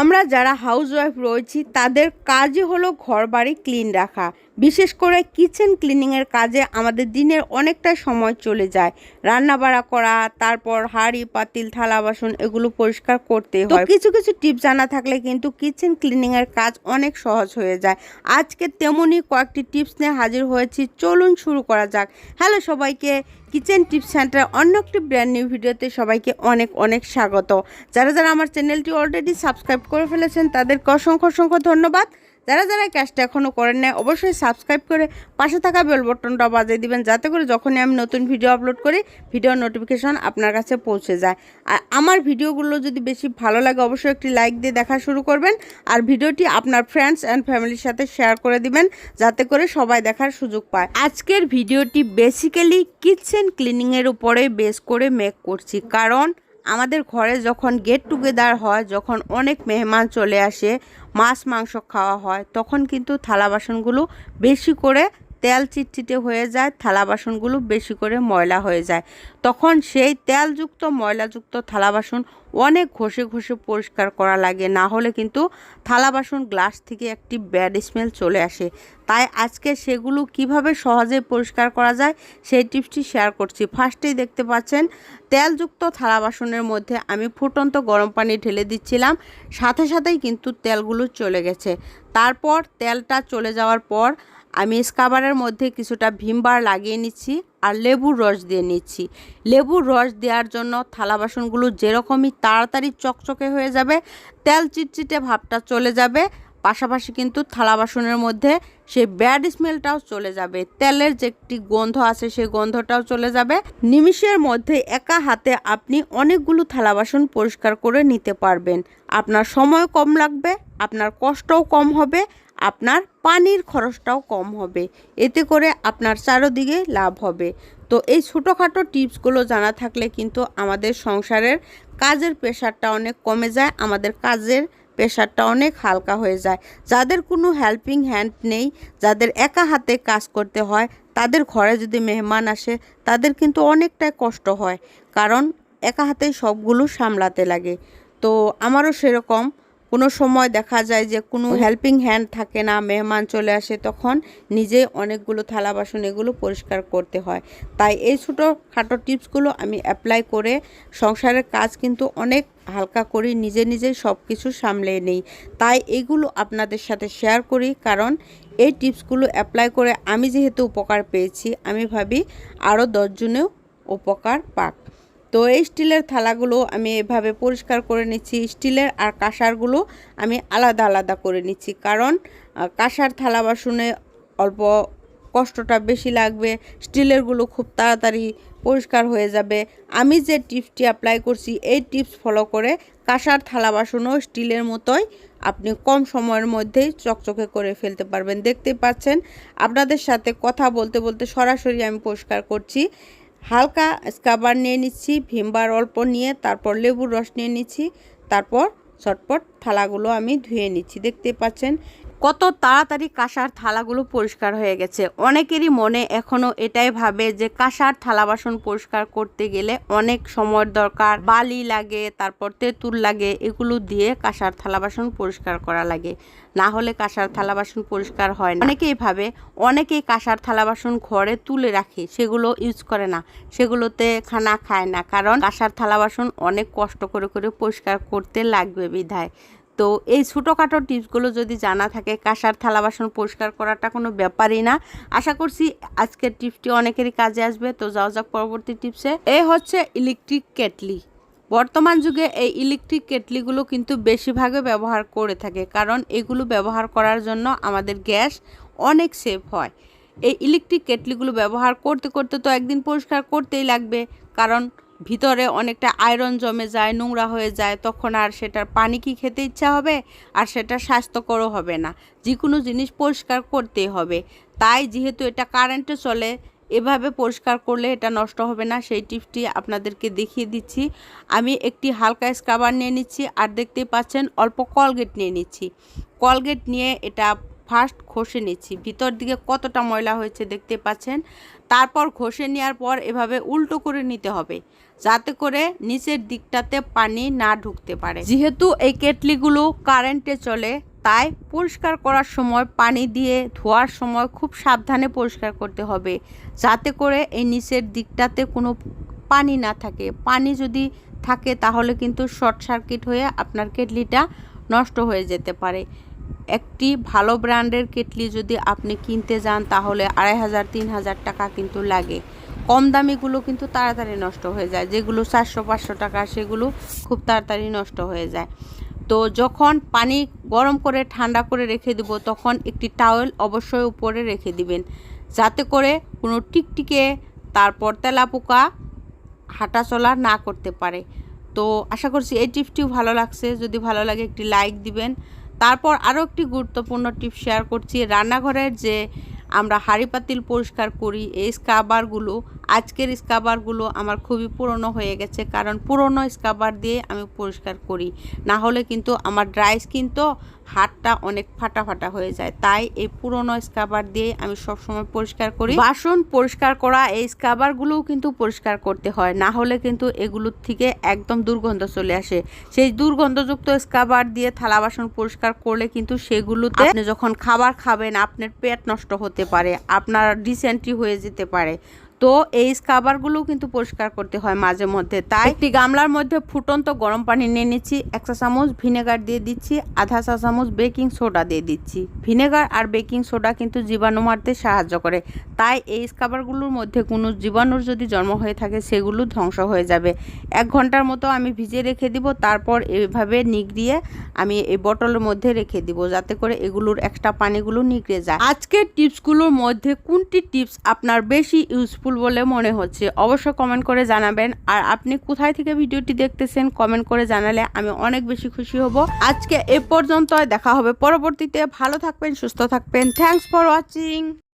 আমরা যারা হাউসওয়াইফ রয়েছি তাদের কাজই হলো ঘরবাড়ি ক্লিন রাখা। বিশেষ করে কিচেন ক্লিনিংয়ের কাজে আমাদের দিনের অনেকটা সময় চলে যায়। রান্নাবাড়া করা, তারপর হাঁড়ি পাতিল থালা বাসন এগুলো পরিষ্কার করতে হয়। কিছু কিছু টিপস জানা থাকলে কিন্তু কিচেন ক্লিনিংয়ের কাজ অনেক সহজ হয়ে যায়। আজকে তেমনই কয়েকটি টিপস নিয়ে হাজির হয়েছি, চলুন শুরু করা যাক। হ্যালো সবাইকে, কিচেন টিপস সেন্টার অন্য একটি ব্র্যান্ড নিউ ভিডিওতে সবাইকে অনেক অনেক স্বাগত। যারা যারা আমার চ্যানেলটি অলরেডি সাবস্ক্রাইব করে ফেলেছেন তাদেরকে অসংখ্য অসংখ্য ধন্যবাদ। যারা যারা কাজটা এখনও করেন না অবশ্যই সাবস্ক্রাইব করে পাশে থাকা বেল বাটনটা বাজিয়ে দিবেন, যাতে করে যখনই আমি নতুন ভিডিও আপলোড করি ভিডিওর নোটিফিকেশন আপনার কাছে পৌঁছে যায়। আর আমার ভিডিওগুলো যদি বেশি ভালো লাগে অবশ্যই একটি লাইক দিয়ে দেখা শুরু করবেন, আর ভিডিওটি আপনার ফ্রেন্ডস অ্যান্ড ফ্যামিলির সাথে শেয়ার করে দিবেন, যাতে করে সবাই দেখার সুযোগ পায়। আজকের ভিডিওটি বেসিক্যালি কিচেন ক্লিনিংয়ের উপরে বেস করে মেক করছি, কারণ আমাদের ঘরে যখন গেট টুগেদার হয়, যখন অনেক মেহমান চলে আসে, মাছ মাংস খাওয়া হয়, তখন কিন্তু থালা বাসনগুলো বেশি করে তেল চিটচিটে হয়ে যায়, থালা বাসনগুলো বেশি করে ময়লা হয়ে যায়। তখন সেই তেলযুক্ত ময়লাযুক্ত থালা বাসন অনেক ঘষে ঘষে পরিষ্কার করা লাগে, না হলে কিন্তু থালা বাসন গ্লাস থেকে একটি ব্যাড স্মেল চলে আসে। তাই আজকে সেগুলো কিভাবে সহজে পরিষ্কার করা যায় সেই টিপসটি শেয়ার করছি। ফার্স্টেই দেখতে পাচ্ছেন তেলযুক্ত থালা বাসনের মধ্যে আমি ফুটন্ত গরম পানি ঢেলে দিচ্ছিলাম, সাথে সাথেই কিন্তু তেলগুলো চলে গেছে। তারপর তেলটা চলে যাওয়ার পর আমি স্ক্রাবারের মধ্যে কিছুটা ভিম বার লাগিয়ে নিচ্ছি আর লেবুর রস দিয়ে নিচ্ছি। লেবুর রস দেওয়ার জন্য থালা বাসনগুলো যেরকমই তাড়াতাড়ি চকচকে হয়ে যাবে, তেল চিটচিটে ভাবটা চলে যাবে, পাশাপাশি কিন্তু থালা বাসনের মধ্যে সেই ব্যাড স্মেলটাও চলে যাবে, তেলের যে একটি গন্ধ আছে সেই গন্ধটাও চলে যাবে। নিমিষের মধ্যে একা হাতে আপনি অনেকগুলো থালা বাসন পরিষ্কার করে নিতে পারবেন। আপনার সময় কম লাগবে, আপনার কষ্টও কম হবে, আপনার পানির খরচটাও কম হবে, এতে করে আপনার চারদিকে লাভ হবে। তো এই ছোটোখাটো টিপসগুলো জানা থাকলে কিন্তু আমাদের সংসারের কাজের প্রেশারটা অনেক কমে যায়, আমাদের কাজের প্রেশারটা অনেক হালকা হয়ে যায়। যাদের কোনো হেল্পিং হ্যান্ড নেই, যাদের একা হাতে কাজ করতে হয়, তাদের ঘরে যদি মেহমান আসে তাদের কিন্তু অনেকটাই কষ্ট হয়, কারণ একা হাতেই সবগুলো সামলাতে লাগে। তো আমারও সেরকম কোনো সময় দেখা যায় যে কোনো হেল্পিং হ্যান্ড থাকে না, মেহমান চলে আসে, তখন নিজে অনেকগুলো থালা বাসন এগুলো পরিষ্কার করতে হয়। তাই এই ছোটোখাটো টিপসগুলো আমি অ্যাপ্লাই করে সংসারের কাজ কিন্তু অনেক হালকা করি, নিজে নিজেই সব কিছু সামলে নেই। তাই এগুলো আপনাদের সাথে শেয়ার করি, কারণ এই টিপসগুলো অ্যাপ্লাই করে আমি যেহেতু উপকার পেয়েছি, আমি ভাবি আরও 10 জনেও উপকার পাক। তো এই স্টিলের থালাগুলো আমি এভাবে পরিষ্কার করে নিচ্ছি। স্টিলের আর কাঁসারগুলো আমি আলাদা আলাদা করে নিচ্ছি, কারণ কাঁসার থালা বাসনে অল্প কষ্টটা বেশি লাগবে, স্টিলেরগুলো খুব তাড়াতাড়ি পরিষ্কার হয়ে যাবে। আমি যে টিপসটি অ্যাপ্লাই করছি এই টিপস ফলো করে কাঁসার থালা বাসনও স্টিলের মতোই আপনি কম সময়ের মধ্যেই চকচকে করে ফেলতে পারবেন। দেখতে পাচ্ছেন আপনাদের সাথে কথা বলতে বলতে সরাসরি আমি পরিষ্কার করছি। হালকা স্ক্রাবার নিয়ে নিচ্ছি, ভিমবার অল্প নিয়ে, তারপর লেবুর রস নিয়ে নিচ্ছি, তারপর চটপট থালাগুলো আমি ধুয়ে নিচ্ছি। দেখতে পাচ্ছেন কত তাড়াতাড়ি কাঁসার থালাগুলো পরিষ্কার হয়ে গেছে। অনেকেরই মনে এখনও এটাই ভাবে যে কাঁসার থালা বাসন পরিষ্কার করতে গেলে অনেক সময়ের দরকার, বালি লাগে, তারপর তেঁতুল লাগে, এগুলো দিয়ে কাঁসার থালা বাসন পরিষ্কার করা লাগে, না হলে কাঁসার থালা বাসন পরিষ্কার হয় না। অনেকেই ভাবে, অনেকেই কাঁসার থালা বাসন ঘরে তুলে রাখে, সেগুলো ইউজ করে না, সেগুলোতে খানা খায় না, কারণ কাঁসার থালা বাসন অনেক কষ্ট করে করে পরিষ্কার করতে লাগবে বিধায়। তো এই ছোটোখাটো টিপসগুলো যদি জানা থাকে, কাঁসার থালা বাসন পরিষ্কার করাটা কোনো ব্যাপারই না। আশা করছি আজকের টিপসটি অনেকেরই কাজে আসবে। তো যাও যাক পরবর্তী টিপসে। এই হচ্ছে ইলেকট্রিক কেটলি। বর্তমান যুগে এই ইলেকট্রিক কেটলিগুলো কিন্তু বেশিরভাগে ব্যবহার করে থাকে, কারণ এগুলো ব্যবহার করার জন্য আমাদের গ্যাস অনেক সেভ হয়। এই ইলেকট্রিক কেটলিগুলো ব্যবহার করতে করতে তো একদিন পরিষ্কার করতেই লাগবে, কারণ ভিতরে অনেকটা আয়রন জমে যায়, নোংরা হয়ে যায়, তখন আর সেটার পানি কি খেতে ইচ্ছা হবে, আর সেটা স্বাস্থ্যকরও হবে না। যে কোনো জিনিস পরিষ্কার করতেই হবে। তাই যেহেতু এটা কারেন্টে চলে, এভাবে পরিষ্কার করলে এটা নষ্ট হবে না, সেই টিপসটি আপনাদেরকে দেখিয়ে দিচ্ছি। আমি একটি হালকা স্ক্রাবার নিয়ে নিচ্ছি, আর দেখতে পাচ্ছেন অল্প কলগেট নিয়ে নিচ্ছি। কলগেট নিয়ে এটা ফার্স্ট ঘষে নিচ্ছি, ভিতর দিকে কতটা ময়লা হয়েছে দেখতে পাচ্ছেন। তারপর ঘষে নেওয়ার পর এভাবে উল্টো করে নিতে হবে, যাতে করে নিচের দিকটাতে পানি না ঢুকতে পারে। যেহেতু এই কেটলিগুলো কারেন্টে চলে, তাই পরিষ্কার করার সময় পানি দিয়ে ধোয়ার সময় খুব সাবধানে পরিষ্কার করতে হবে, যাতে করে এই নিচের দিকটাতে কোনো পানি না থাকে। পানি যদি থাকে তাহলে কিন্তু শর্ট সার্কিট হয়ে আপনার কেটলিটা নষ্ট হয়ে যেতে পারে। একটি ভালো ব্র্যান্ডের কেটলি যদি আপনি কিনতে যান তাহলে 2500-3000 টাকা কিন্তু লাগে। কম দামিগুলো কিন্তু তাড়াতাড়ি নষ্ট হয়ে যায়, যেগুলো 400-500 টাকা সেগুলো খুব তাড়াতাড়ি নষ্ট হয়ে যায়। তো যখন পানি গরম করে ঠান্ডা করে রেখে দেব, তখন একটি টাওয়েল অবশ্যই উপরে রেখে দিবেন, যাতে করে কোনো টিকটিকে তারপর তেলাপোকা হাঁটাচলা না করতে পারে। তো আশা করছি এই টিপসটিও ভালো লাগছে। যদি ভালো লাগে একটি লাইক দিবেন। তারপর আরও একটি গুরুত্বপূর্ণ টিপস শেয়ার করছি। রান্নাঘরের যে আমরা হাঁড়ি পাতিল পরিষ্কার করি, এই স্ক্রাবারগুলো, আজকের স্ক্রাবারগুলো আমার খুবই পুরনো হয়ে গেছে, কারণ পুরনো স্ক্রাবার দিয়ে আমি পরিষ্কার করি, না হলে কিন্তু আমার ড্রাই স্কিন তো হাতটা অনেক ফাটা ফাটা হয়ে যায়। তাই এই পুরনো স্ক্রাবার দিয়ে আমি সবসময় পরিষ্কার করি। বাসন পরিষ্কার করা এই স্ক্রাবারগুলোও কিন্তু পরিষ্কার করতে হয়, না হলে কিন্তু এগুলোর থেকে একদম দুর্গন্ধ চলে আসে। সেই দুর্গন্ধযুক্ত স্ক্রাবার দিয়ে থালা বাসন পরিষ্কার করলে কিন্তু সেগুলোতে আপনি যখন খাবার খাবেন আপনার পেট নষ্ট হতে পারে, আপনার ডিসেন্ট্রি হয়ে যেতে পারে। তো এই স্ক্রাবারগুলোও কিন্তু পরিষ্কার করতে হয় মাঝে মধ্যে। তাই একটি গামলার মধ্যে ফুটন্ত গরম পানি নিয়ে নিচ্ছি, 1 চা চামচ ভিনেগার দিয়ে দিচ্ছি, আধা চা চামচ বেকিং সোডা দিয়ে দিচ্ছি। ভিনেগার আর বেকিং সোডা কিন্তু জীবাণু মারতে সাহায্য করে, তাই এই স্ক্রাবারগুলোর মধ্যে কোনো জীবাণুর যদি জন্ম হয়ে থাকে সেগুলো ধ্বংস হয়ে যাবে। 1 ঘন্টার মতো আমি ভিজিয়ে রেখে দিব। তারপর এইভাবে নিগড়িয়ে আমি এই বোতলের মধ্যে রেখে দিব, যাতে করে এগুলোর এক্সট্রা পানিগুলো নিগড়ে যায়। আজকের টিপসগুলোর মধ্যে কোনটি টিপস আপনার বেশি ইউজফুল বলে মনে হচ্ছে অবশ্যই কমেন্ট করে জানাবেন। আর আপনি কোথায় থেকে ভিডিওটি দেখতেছেন কমেন্ট করে জানালে আমি অনেক বেশি খুশি হব। আজকে এ পর্যন্ত, দেখা হবে পরবর্তীতে। ভালো থাকবেন, সুস্থ থাকবেন। Thanks for watching.